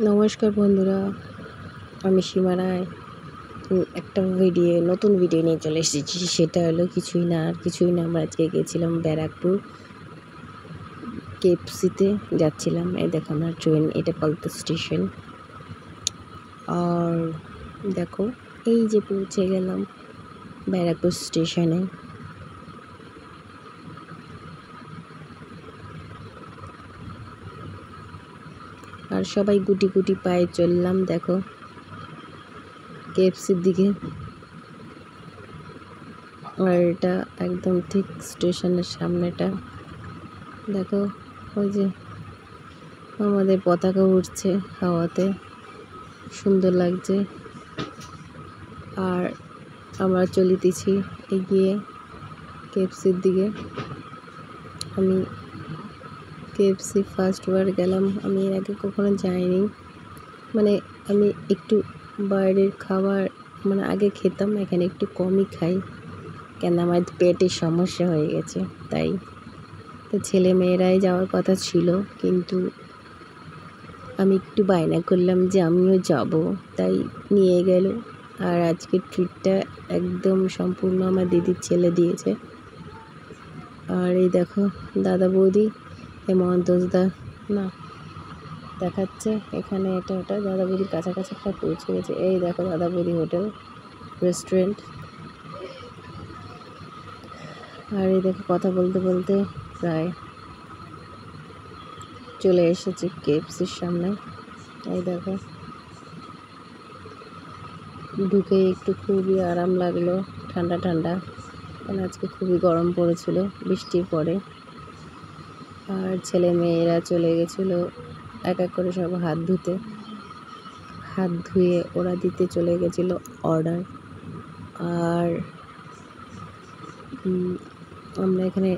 নমস্কার বন্ধুরা, আমি সীমা রায় একটা নতুন ভিডিও নিয়ে চলে এসেছি। সেটা হলো কিছুই না আমরা আজকে গেছিলাম ব্যারাকপুর কেএফসিতে যাচ্ছিলাম। এই দেখো আমরা ট্রেন, এটা পালতা স্টেশন। আর দেখো এই যে পৌঁছে গেলাম ব্যারাকপুর স্টেশনে। আর সবাই গুটি গুটি পায়ে চললাম দেখো কেএফসির দিকে। আর এটা একদম ঠিক স্টেশনের সামনেটা। দেখো ওই যে আমাদের পতাকা উঠছে হাওয়াতে, সুন্দর লাগছে। আর আমরা চলিতেছি এগিয়ে কেএফসির দিকে। আমি কেএফসি ফার্স্টবার গেলাম, আমি এর আগে কখনো যাইনি। মানে আমি একটু বাইরের খাবার আগে খেতাম, এখানে একটু কমই খাই, কেন আমার পেটের সমস্যা হয়ে গেছে। তাই তো ছেলে মেয়েরাই যাওয়ার কথা ছিল, কিন্তু আমি একটু বায়না করলাম যে আমিও যাব, তাই নিয়ে গেল। আর আজকের ট্রিটটা একদম সম্পূর্ণ আমার দিদির ছেলে দিয়েছে। আর এই দেখো দাদা বৌদি, মহান্তোষদা না দেখাচ্ছে এখানে, এটা দাদা বৌদির কাছাকাছি প্রায় পৌঁছে গেছে। এই দেখো দাদা বৌদি হোটেল রেস্টুরেন্ট। আর এই দেখো কথা বলতে বলতে প্রায় চলে এসেছি কেএফসির সামনে। এই দেখো ঢুকে একটু খুবই আরাম লাগলো, ঠান্ডা ঠান্ডা, কারণ আজকে খুবই গরম পড়েছিল বৃষ্টির পরে। আর ছেলে মেয়েরা চলে গেছিলো এক এক করে সব হাত ধুয়ে ওরা দিতে চলে গেছিলো অর্ডার। আর আমরা এখানে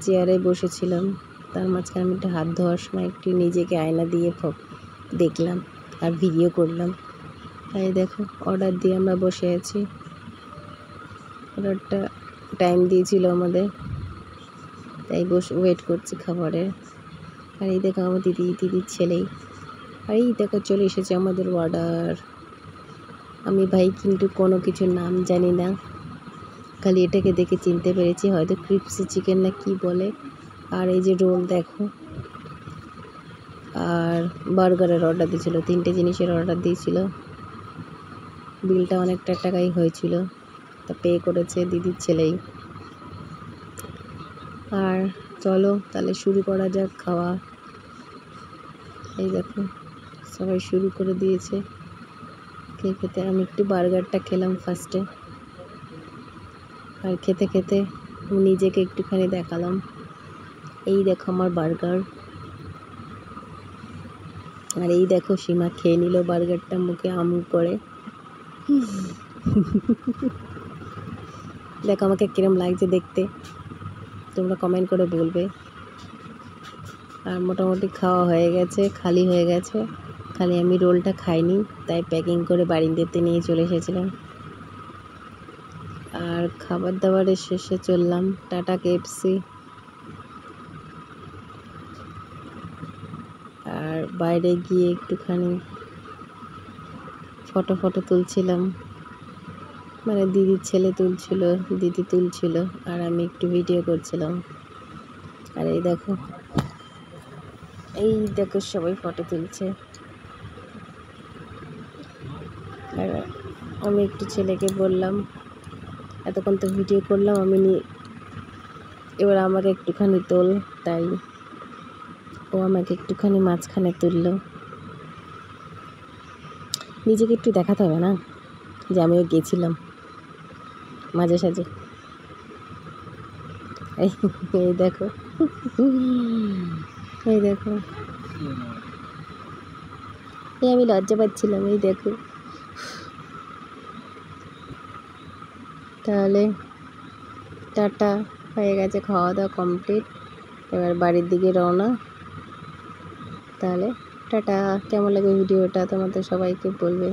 চেয়ারে বসেছিলাম, তার মাঝখানে আমি একটু হাত ধোয়ার সময় একটু নিজেকে আয়না দিয়ে দেখলাম আর ভিডিও করলাম। তাই দেখো অর্ডার দিয়ে আমরা বসে আছি। অর্ডারটা টাইম দিয়েছিল আমাদের, তাই বসে ওয়েট করছি খাবারের। আর এই দেখো আমার দিদির ছেলেই। আর এই দেখো চলে এসেছে আমাদের অর্ডার। আমি ভাই কিন্তু কোনো কিছুর নাম জানি না, খালি এটাকে দেখে চিনতে পেরেছি, হয়তো ক্রিপসি চিকেন না কি বলে। আর এই যে রোল দেখো, আর বার্গারের অর্ডার দিয়েছিল, 3টে জিনিসের অর্ডার দিয়েছিল। বিলটা অনেকটা টাকাই হয়েছিল, তা পে করেছে দিদির ছেলেই। আর চলো তাহলে শুরু করা যাক খাওয়া। এই দেখো সবাই শুরু করে দিয়েছে খেতে। আমি একটু বার্গারটা খেলাম ফার্স্টে, আর খেতে খেতে নিজেকে একটুখানি দেখালাম। এই দেখো আমার বার্গার। আর এই দেখো সীমা খেয়ে নিল বার্গারটা মুখে আম করে। দেখো আমাকে কিরম লাগছে দেখতে, তোমরা কমেন্ট করে বলবে। আর মোটামুটি খাওয়া হয়ে গেছে, খালি হয়ে গেছে, খালি আমি রোলটা খাইনি, তাই প্যাকিং করে বাড়িতে নিয়ে চলে এসেছিলাম। আর খাবার দাবারের শেষে চললাম টাটা কেএফসি। আর বাইরে গিয়ে একটুখানি ফটো তুলছিলাম, দিদির ছেলে তুলছিল, দিদি তুলছিল, আর আমি একটু ভিডিও করছিলাম। আর এই দেখো সবাই ফটো তুলছে। আর আমি একটু ছেলেকে বললাম, এতক্ষণ তো ভিডিও করলাম আমি, এবার আমাকে একটুখানি তোল, তাই ও আমাকে একটুখানি মাঝখানে তুললো। নিজেকে একটু দেখাতে হবে না যে আমিও গেছিলাম মাঝে সাঝে। এই দেখো এই দেখো আমি লজ্জা পাচ্ছিলাম। এই দেখো, তাহলে টাটা, হয়ে গেছে খাওয়া দাওয়া কমপ্লিট, এবার বাড়ির দিকে রওনা। তাহলে টাটা। কেমন লাগে ভিডিওটা তোমাদের সবাইকে বলবে।